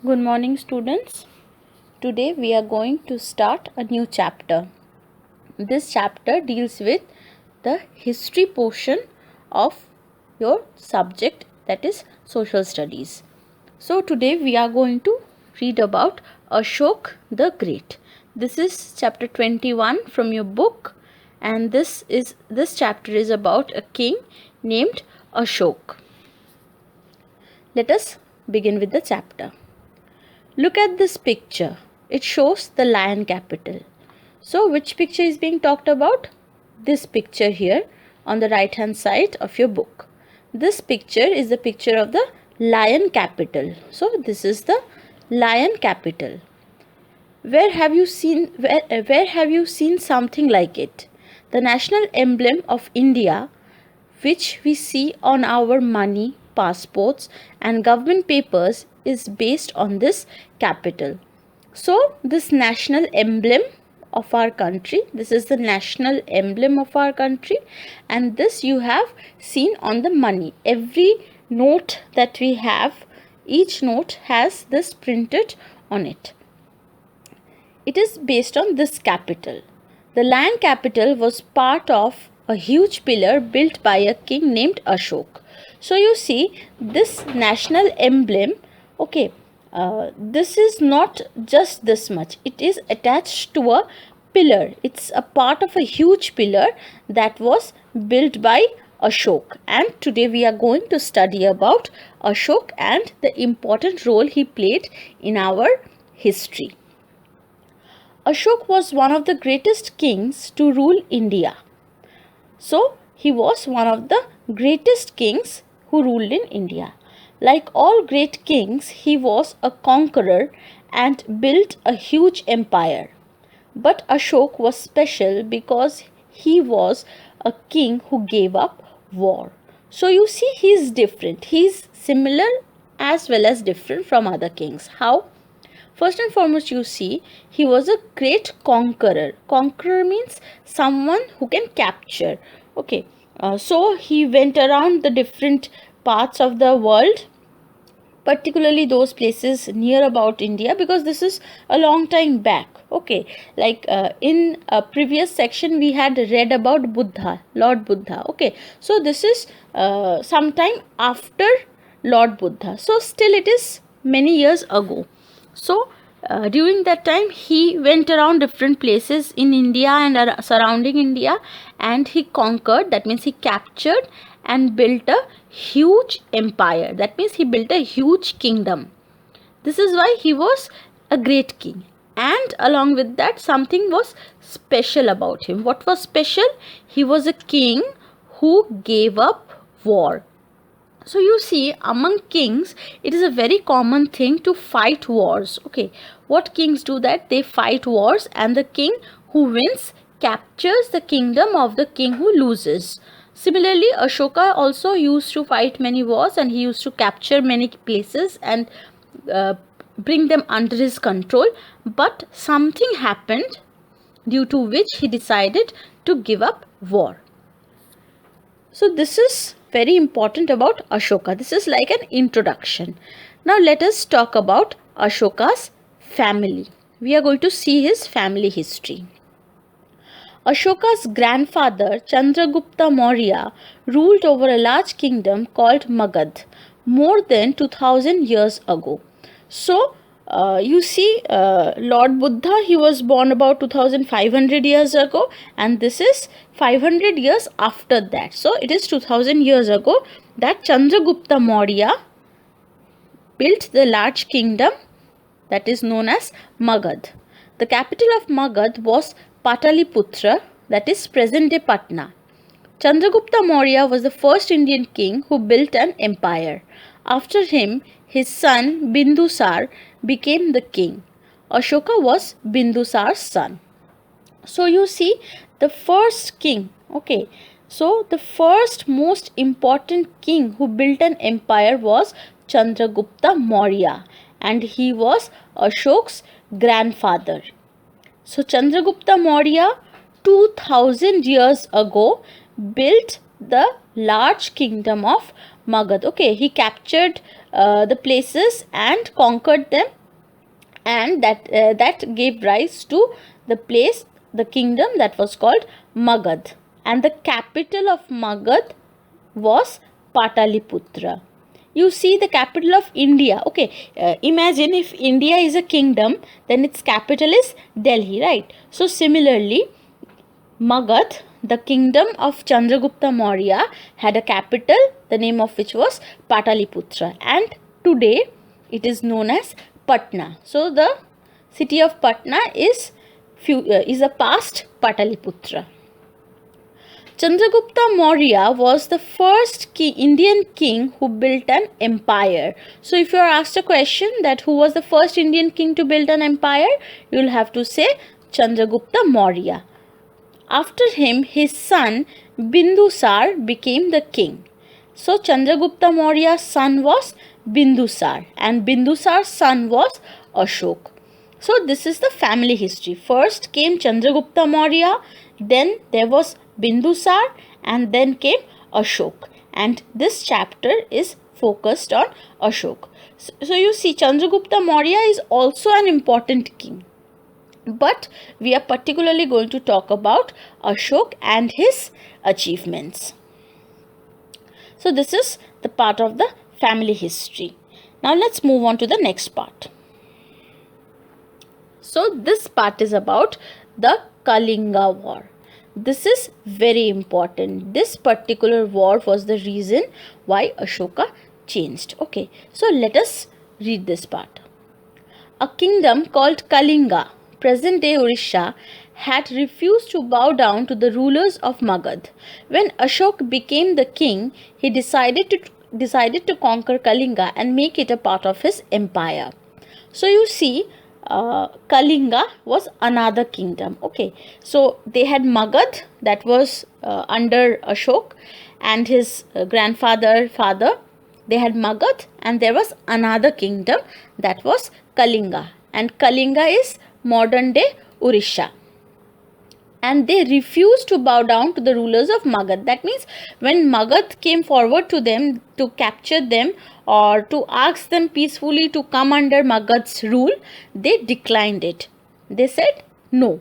Good morning, students. Today we are going to start a new chapter. This chapter deals with the history portion of your subject, that is social studies. So today we are going to read about Ashok the Great. This is chapter 21 from your book, and this chapter is about a king named Ashok. Let us begin with the chapter. Look at this picture. It shows the lion capital. So which picture is being talked about? This picture here on the right hand side of your book. This picture is the picture of the lion capital. So this is the lion capital. Where have you seen something like it? The national emblem of India, which we see on our money, passports and government papers, is based on this capital. So this national emblem of our country, this is the national emblem of our country, and this you have seen on the money. Every note that we have, each note has this printed on it. It is based on this capital. The lion capital was part of a huge pillar built by a king named Ashok. So you see this national emblem, okay, this is not just this much. It is attached to a pillar. It's a part of a huge pillar that was built by Ashok. And today we are going to study about Ashok and the important role he played in our history. Ashok was one of the greatest kings to rule India. So, he was one of the greatest kings who ruled in India. Like all great kings, he was a conqueror and built a huge empire. But Ashok was special because he was a king who gave up war. So, you see, he is different. He is similar as well as different from other kings. How? First and foremost, you see, he was a great conqueror. Conqueror means someone who can capture. Okay, so he went around the different parts of the world, particularly those places near about India, because this is a long time back. Okay, like in a previous section we had read about Buddha, Lord Buddha. Okay, so this is sometime after Lord Buddha. So still it is many years ago. So during that time he went around different places in India and surrounding India, and he conquered, that means he captured and built a huge empire. That means he built a huge kingdom. This is why he was a great king. And along with that, something was special about him. What was special? He was a king who gave up war. So you see, among kings, it is a very common thing to fight wars. Okay, what kings do that? They fight wars, and the king who wins captures the kingdom of the king who loses. Similarly, Ashoka also used to fight many wars, and he used to capture many places and bring them under his control. But something happened due to which he decided to give up war. So this is very important about Ashoka. This is like an introduction. Now let us talk about Ashoka's family. We are going to see his family history. Ashoka's grandfather Chandragupta Maurya ruled over a large kingdom called Magad more than 2000 years ago. So you see, Lord Buddha, he was born about 2500 years ago, and this is 500 years after that. So it is 2000 years ago that Chandragupta Maurya built the large kingdom that is known as Magad. The capital of Magad was Pataliputra, that is present day Patna. Chandragupta Maurya was the first Indian king who built an empire. After him, his son Bindusar became the king. Ashoka was Bindusar's son. So you see, the first king, okay, so the first most important king who built an empire was Chandragupta Maurya, and he was Ashok's grandfather. So Chandragupta Maurya 2000 years ago built the large kingdom of Magad. Okay, he captured the places and conquered them, and that gave rise to the kingdom that was called Magad, and the capital of Magad was Pataliputra. You see, the capital of India. Okay, imagine if India is a kingdom, then its capital is Delhi, right? So similarly, Magad, the kingdom of Chandragupta Maurya, had a capital, the name of which was Pataliputra, and today it is known as Patna. So the city of Patna is a past Pataliputra. Chandragupta Maurya was the first Indian king who built an empire. So if you are asked a question that who was the first Indian king to build an empire, you will have to say Chandragupta Maurya. After him, his son Bindusar became the king. So Chandragupta Maurya's son was Bindusar, and Bindusar's son was Ashok. So this is the family history. First came Chandragupta Maurya, then there was Bindusar, and then came Ashok. And this chapter is focused on Ashok. So you see, Chandragupta Maurya is also an important king. But we are particularly going to talk about Ashok and his achievements. So this is the part of the family history. Now let's move on to the next part. So this part is about the Kalinga War. This is very important. This particular war was the reason why Ashoka changed. Okay, so let us read this part. A kingdom called Kalinga, present-day Orissa, had refused to bow down to the rulers of Magad. When Ashok became the king, he decided to conquer Kalinga and make it a part of his empire. So you see, Kalinga was another kingdom. Okay, so they had Magad, that was under Ashok, and his father. They had Magad, and there was another kingdom, that was Kalinga, and Kalinga is modern day Orissa. And they refused to bow down to the rulers of Magad. That means when Magad came forward to them to capture them or to ask them peacefully to come under Magad's rule, they declined it. They said no.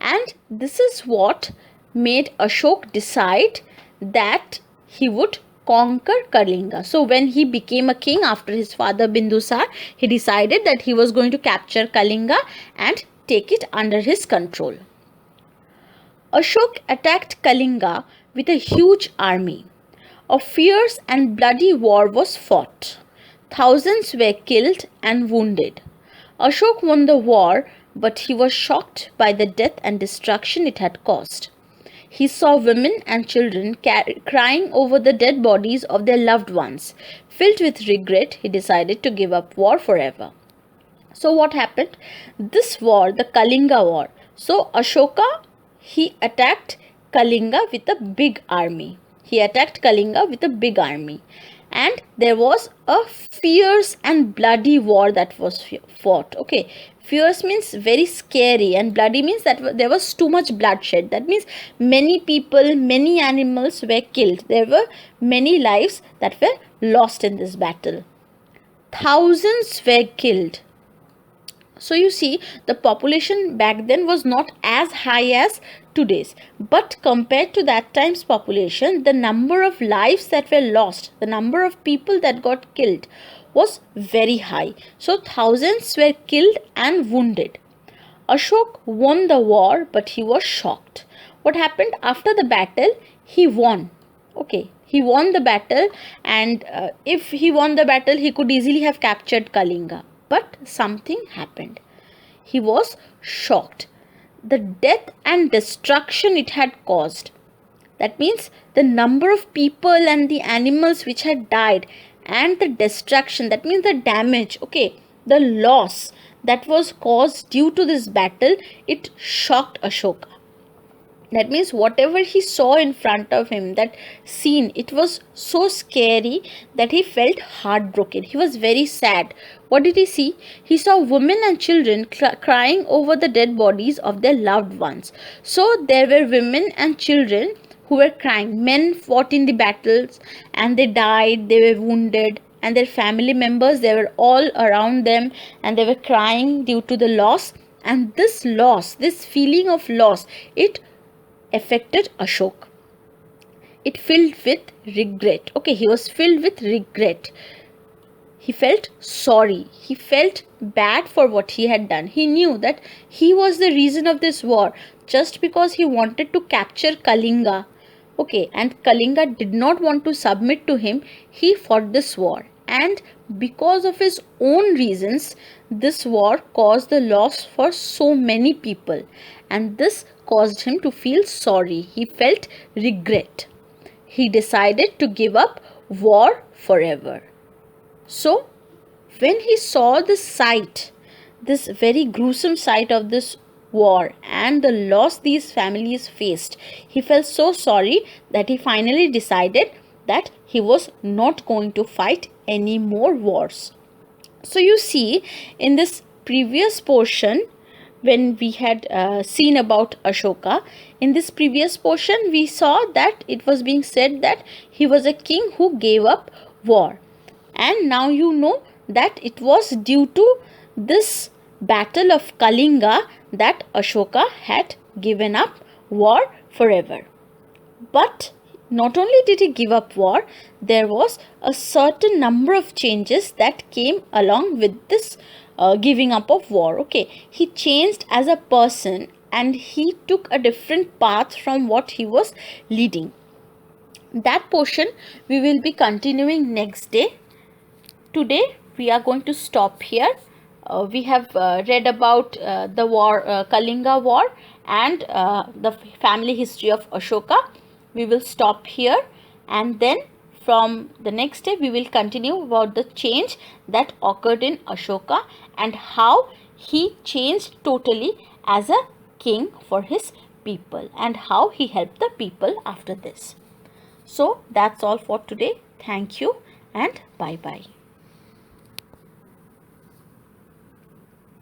And this is what made Ashok decide that he would conquer Kalinga. So when he became a king after his father Bindusar, he decided that he was going to capture Kalinga and take it under his control. Ashok attacked Kalinga with a huge army. A fierce and bloody war was fought. Thousands were killed and wounded. Ashok won the war, but he was shocked by the death and destruction it had caused. He saw women and children crying over the dead bodies of their loved ones. Filled with regret, he decided to give up war forever. So what happened? This war, the Kalinga War. So Ashoka, he attacked Kalinga with a big army. And there was a fierce and bloody war that was fought. Okay, fierce means very scary, and bloody means that there was too much bloodshed. That means many people, many animals were killed. There were many lives that were lost in this battle. Thousands were killed. So you see, the population back then was not as high as today's, but compared to that time's population, the number of lives that were lost, the number of people that got killed was very high. So thousands were killed and wounded. Ashok won the war, but he was shocked. What happened after the battle? He won. Okay, he won the battle, and if he won the battle, he could easily have captured Kalinga. But something happened. He was shocked. The death and destruction it had caused. That means the number of people and the animals which had died, and the destruction, that means the damage, okay, the loss that was caused due to this battle, it shocked Ashoka. That means whatever he saw in front of him, that scene, it was so scary that he felt heartbroken. He was very sad. What did he see? He saw women and children crying over the dead bodies of their loved ones. So there were women and children who were crying. Men fought in the battles and they died, they were wounded, and their family members, they were all around them and they were crying due to the loss. And this loss, this feeling of loss, it affected Ashok. It filled with regret. Okay, he was filled with regret. He felt sorry. He felt bad for what he had done. He knew that he was the reason of this war just because he wanted to capture Kalinga. Okay, and Kalinga did not want to submit to him. He fought this war. And because of his own reasons, this war caused the loss for so many people. And this caused him to feel sorry. He felt regret. He decided to give up war forever. So, when he saw the sight, this very gruesome sight of this war and the loss these families faced, he felt so sorry that he finally decided that he was not going to fight any more wars. So, you see, in this previous portion, when we had seen about Ashoka, in this previous portion, we saw that it was being said that he was a king who gave up war. And now you know that it was due to this battle of Kalinga that Ashoka had given up war forever. But not only did he give up war, there was a certain number of changes that came along with this giving up of war. Okay, he changed as a person and he took a different path from what he was leading. That portion we will be continuing next day. Today we are going to stop here. We have read about the war, Kalinga war, and the family history of Ashoka. We will stop here, and then from the next day we will continue about the change that occurred in Ashoka and how he changed totally as a king for his people and how he helped the people after this. So that's all for today. Thank you and bye bye.